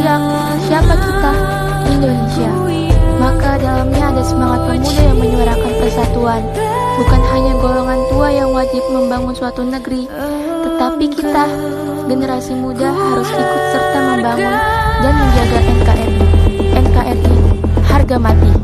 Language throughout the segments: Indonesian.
bilang, siapa kita? Indonesia. Maka dalamnya ada semangat pemuda yang menyuarakan persatuan. Bukan hanya golongan tua yang wajib membangun suatu negeri, tetapi kita, generasi muda harus ikut serta membangun dan menjaga NKRI. NKRI, harga mati.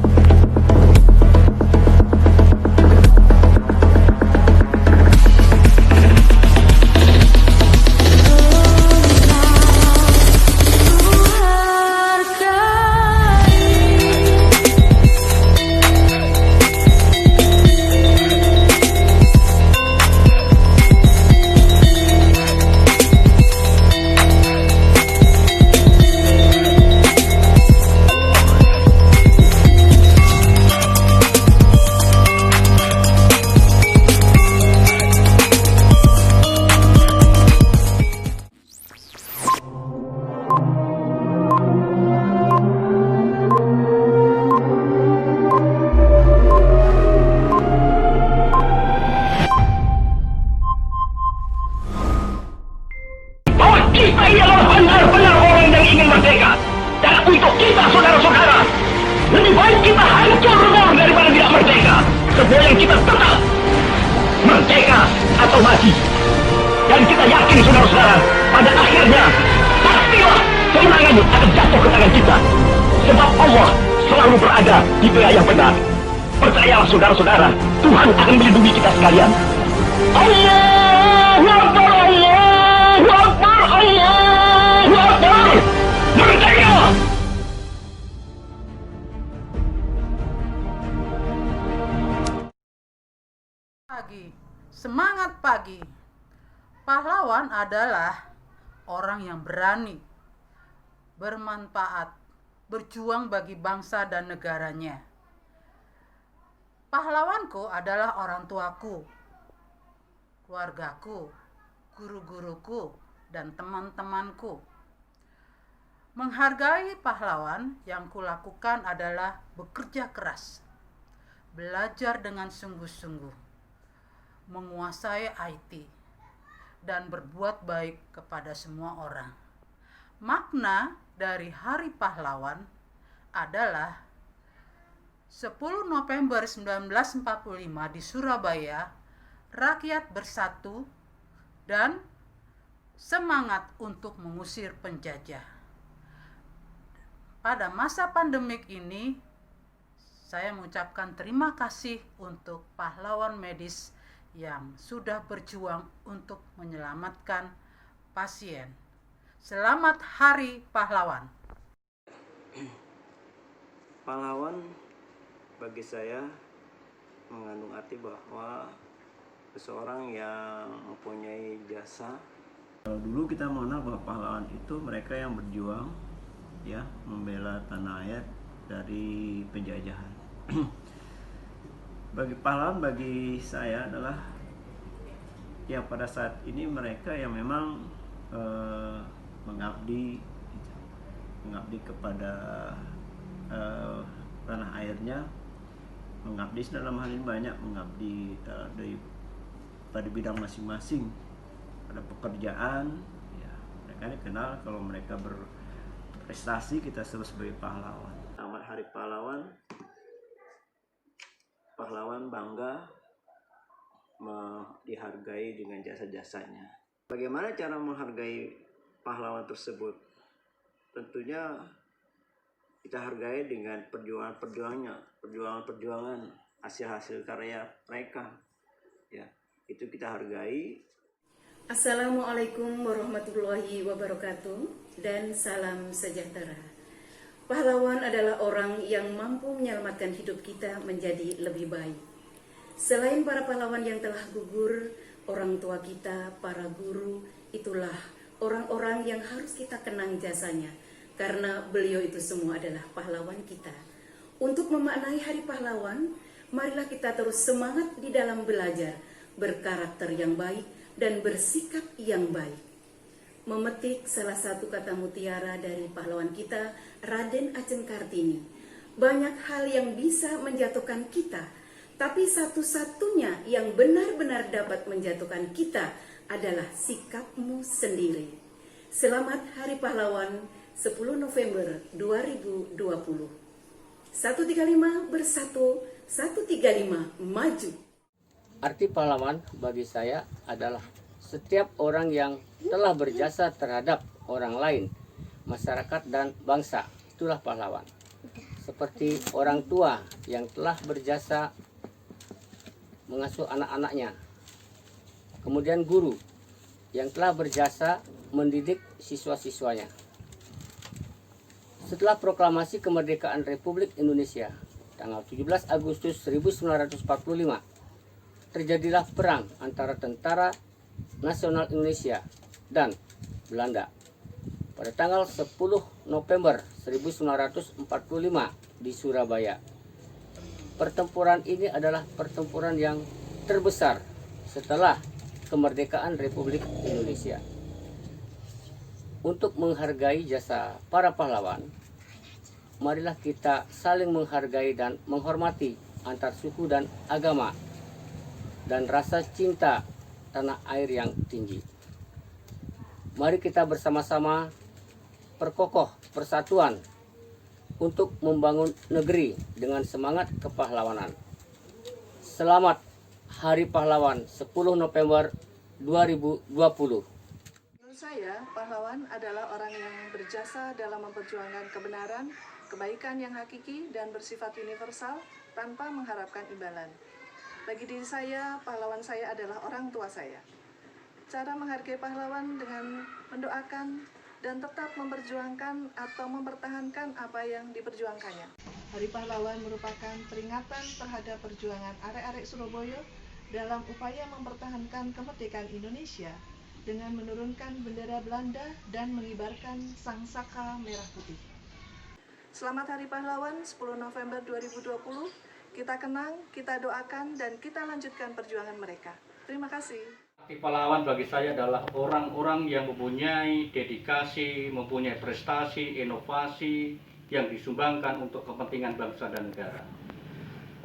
Kita ialah benar-benar orang yang ingin merdeka. Dan untuk kita, saudara-saudara, lebih baik kita hancur lebur daripada tidak merdeka. Sebelum kita tetap merdeka atau mati. Dan kita yakin, saudara-saudara, pada akhirnya pastilah kemenangan akan jatuh ke tangan kita. Sebab Allah selalu berada di pihak yang benar. Percayalah, saudara-saudara, Tuhan akan melindungi kita sekalian. Allahu Akbar, Allahu Akbar, Allahu Akbar. Merdeka! Pagi, semangat pagi. Pahlawan adalah orang yang berani, bermanfaat, berjuang bagi bangsa dan negaranya. Pahlawanku adalah orang tuaku, keluargaku, guru-guruku, dan teman-temanku. Menghargai pahlawan yang kulakukan adalah bekerja keras, belajar dengan sungguh-sungguh, menguasai IT, dan berbuat baik kepada semua orang. Makna dari Hari Pahlawan adalah 10 November 1945 di Surabaya, rakyat bersatu dan semangat untuk mengusir penjajah. Pada masa pandemik ini, saya mengucapkan terima kasih untuk pahlawan medis yang sudah berjuang untuk menyelamatkan pasien. Selamat Hari Pahlawan. Pahlawan bagi saya mengandung arti bahwa seseorang yang mempunyai jasa. Kalau dulu kita mengenal bahwa pahlawan itu mereka yang berjuang, ya, membela tanah air dari penjajahan. Bagi pahlawan bagi saya adalah yang pada saat ini mereka yang memang mengabdi kepada tanah airnya, mengabdi dalam hal ini banyak mengabdi pada bidang masing-masing, pada pekerjaan, ya, mereka dikenal kalau mereka berprestasi kita sebut sebagai pahlawan. Selamat Hari Pahlawan. Pahlawan bangga dihargai dengan jasa-jasanya. Bagaimana cara menghargai pahlawan tersebut? Tentunya kita hargai dengan perjuangan hasil-hasil karya mereka, ya, itu kita hargai. Assalamualaikum warahmatullahi wabarakatuh dan salam sejahtera. Pahlawan adalah orang yang mampu menyelamatkan hidup kita menjadi lebih baik. Selain para pahlawan yang telah gugur, orang tua kita, para guru, itulah orang-orang yang harus kita kenang jasanya, karena beliau itu semua adalah pahlawan kita. Untuk memaknai Hari Pahlawan, marilah kita terus semangat di dalam belajar, berkarakter yang baik, dan bersikap yang baik. Memetik salah satu kata mutiara dari pahlawan kita, Raden Ajeng Kartini. Banyak hal yang bisa menjatuhkan kita, tapi satu-satunya yang benar-benar dapat menjatuhkan kita adalah sikapmu sendiri. Selamat Hari Pahlawan 10 November 2020. 135 bersatu, 135 maju. Arti pahlawan bagi saya adalah setiap orang yang telah berjasa terhadap orang lain, masyarakat dan bangsa. Itulah pahlawan. Seperti orang tua yang telah berjasa mengasuh anak-anaknya. Kemudian guru yang telah berjasa mendidik siswa-siswanya. Setelah proklamasi kemerdekaan Republik Indonesia tanggal 17 Agustus 1945, terjadilah perang antara Tentara Nasional Indonesia dan Belanda. Pada tanggal 10 November 1945 di Surabaya. Pertempuran ini adalah pertempuran yang terbesar setelah kemerdekaan Republik Indonesia. Untuk menghargai jasa para pahlawan, marilah kita saling menghargai dan menghormati antar suku dan agama dan rasa cinta tanah air yang tinggi. Mari kita bersama-sama perkokoh persatuan untuk membangun negeri dengan semangat kepahlawanan. Selamat Hari Pahlawan 10 November 2020. Menurut saya, pahlawan adalah orang yang berjasa dalam memperjuangkan kebenaran, kebaikan yang hakiki dan bersifat universal tanpa mengharapkan imbalan. Bagi diri saya, pahlawan saya adalah orang tua saya. Cara menghargai pahlawan dengan mendoakan dan tetap memperjuangkan atau mempertahankan apa yang diperjuangkannya. Hari Pahlawan merupakan peringatan terhadap perjuangan arek-arek Surabaya dalam upaya mempertahankan kemerdekaan Indonesia dengan menurunkan bendera Belanda dan mengibarkan sangsaka merah putih. Selamat Hari Pahlawan 10 November 2020. Kita kenang, kita doakan, dan kita lanjutkan perjuangan mereka. Terima kasih. Arti pahlawan bagi saya adalah orang-orang yang mempunyai dedikasi, mempunyai prestasi, inovasi yang disumbangkan untuk kepentingan bangsa dan negara.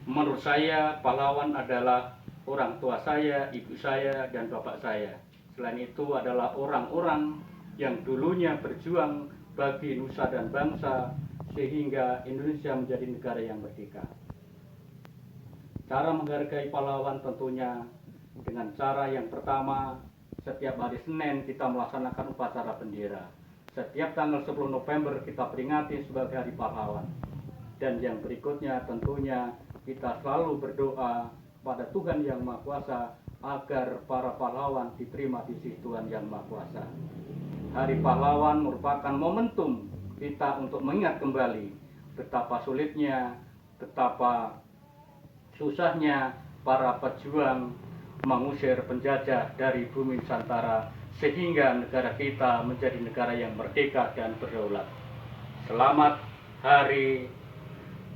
Menurut saya, pahlawan adalah orang tua saya, ibu saya, dan bapak saya. Selain itu adalah orang-orang yang dulunya berjuang bagi nusa dan bangsa sehingga Indonesia menjadi negara yang merdeka. Cara menghargai pahlawan tentunya dengan cara yang pertama, setiap hari Senin kita melaksanakan upacara bendera. Setiap tanggal 10 November kita peringati sebagai Hari Pahlawan. Dan yang berikutnya tentunya kita selalu berdoa pada Tuhan Yang Maha Kuasa agar para pahlawan diterima di sisi Tuhan Yang Maha Kuasa. Hari Pahlawan merupakan momentum kita untuk mengingat kembali betapa sulitnya, betapa susahnya para pejuang mengusir penjajah dari bumi Nusantara sehingga negara kita menjadi negara yang merdeka dan berdaulat. Selamat Hari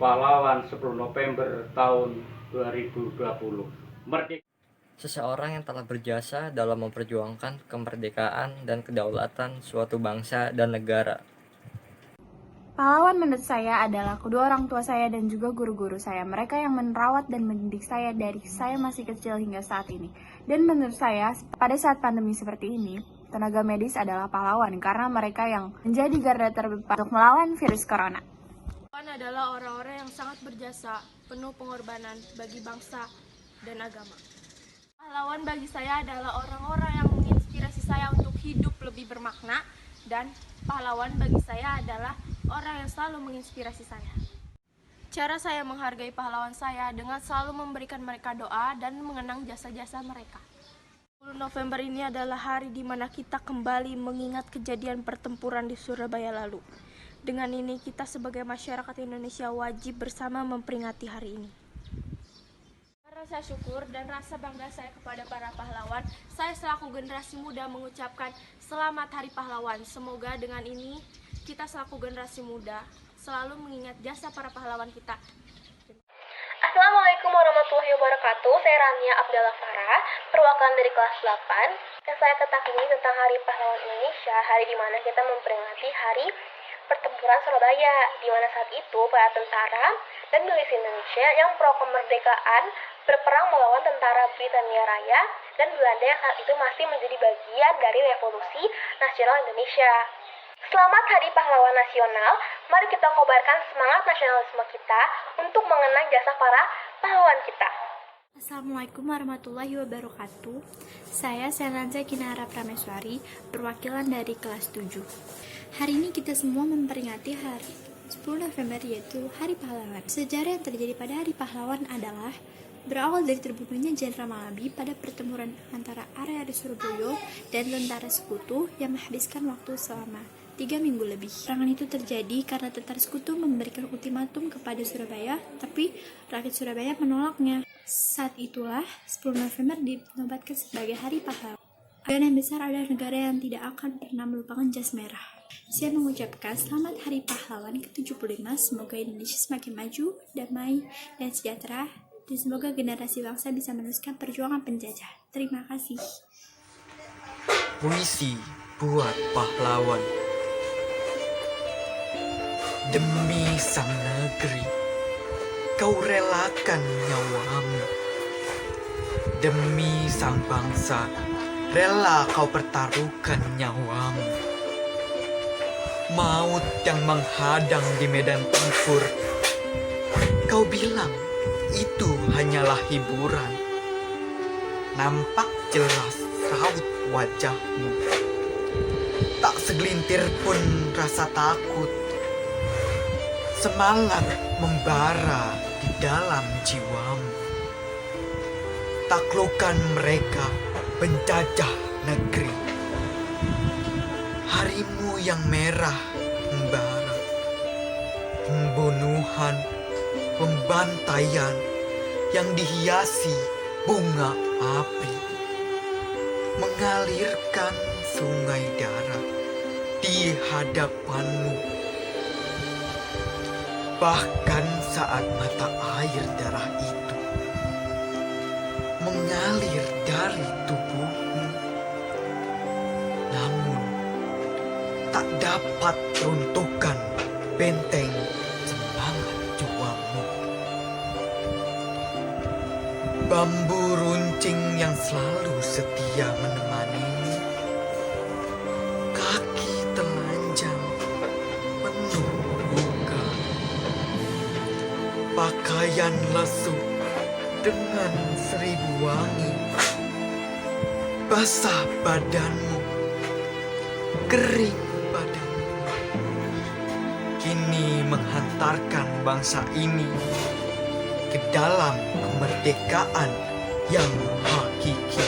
Pahlawan 10 November tahun 2020. Merdeka. Seseorang yang telah berjasa dalam memperjuangkan kemerdekaan dan kedaulatan suatu bangsa dan negara. Pahlawan menurut saya adalah kedua orang tua saya dan juga guru-guru saya. Mereka yang merawat dan mendidik saya dari saya masih kecil hingga saat ini. Dan menurut saya, pada saat pandemi seperti ini, tenaga medis adalah pahlawan karena mereka yang menjadi garda terdepan untuk melawan virus corona. Pahlawan adalah orang-orang yang sangat berjasa, penuh pengorbanan bagi bangsa dan agama. Pahlawan bagi saya adalah orang-orang yang menginspirasi saya untuk hidup lebih bermakna, dan pahlawan bagi saya adalah orang yang selalu menginspirasi saya. Cara saya menghargai pahlawan saya dengan selalu memberikan mereka doa dan mengenang jasa-jasa mereka. 10 November ini adalah hari di mana kita kembali mengingat kejadian pertempuran di Surabaya lalu. Dengan ini kita sebagai masyarakat Indonesia wajib bersama memperingati hari ini. Rasa syukur dan rasa bangga saya kepada para pahlawan, saya selaku generasi muda mengucapkan Selamat Hari Pahlawan. Semoga dengan ini kita selaku generasi muda selalu mengingat jasa para pahlawan kita. Assalamualaikum warahmatullahi wabarakatuh. Saya Rania Abdallah Farah, perwakilan dari kelas 8. Yang saya ketahui tentang Hari Pahlawan Indonesia, hari di mana kita memperingati Hari Pertempuran Surabaya, di mana saat itu para tentara dan milisi Indonesia yang pro kemerdekaan berperang melawan tentara Britania Raya dan Belanda yang saat itu masih menjadi bagian dari Revolusi Nasional Indonesia. Selamat Hari Pahlawan Nasional. Mari kita kobarkan semangat nasionalisme kita untuk mengenang jasa para pahlawan kita. Assalamualaikum warahmatullahi wabarakatuh. Saya Senanza Kinara Prameswari, perwakilan dari kelas 7. Hari ini kita semua memperingati hari 10 November, yaitu Hari Pahlawan. Sejarah yang terjadi pada Hari Pahlawan adalah berawal dari terbunuhnya Jenderal Malabi pada pertempuran antara area Surabaya dan tentara sekutu yang menghabiskan waktu selama 3 minggu lebih. Serangan itu terjadi karena tentara sekutu memberikan ultimatum kepada Surabaya, tapi rakyat Surabaya menolaknya. Saat itulah 10 November dinobatkan sebagai Hari Pahlawan. Negara yang besar adalah negara yang tidak akan pernah melupakan jas merah. Saya mengucapkan selamat Hari Pahlawan ke-75. Semoga Indonesia semakin maju, damai, dan sejahtera. Dan semoga generasi bangsa bisa meneruskan perjuangan penjajah. Terima kasih. Puisi buat pahlawan. Demi sang negeri, kau relakan nyawamu. Demi sang bangsa, rela kau pertaruhkan nyawamu. Maut yang menghadang di medan tempur, kau bilang itu hanyalah hiburan. Nampak jelas raut wajahmu, tak segelintir pun rasa takut. Semangat membara di dalam jiwamu. Taklukkan mereka penjajah negeri. Harimu yang merah membara. Pembunuhan, pembantaian yang dihiasi bunga api, mengalirkan sungai darah di hadapanmu. Bahkan saat mata air darah itu mengalir dari tubuhmu, namun tak dapat runtuhkan benteng semangat juangmu. Bambu runcing yang selalu setia menemanimu, kaki telanjang penuh luka, pakaian lesuh dengan 1000 wangi, basah badanmu, kering badanmu, kini menghantarkan bangsa ini ke dalam kemerdekaan yang hakiki.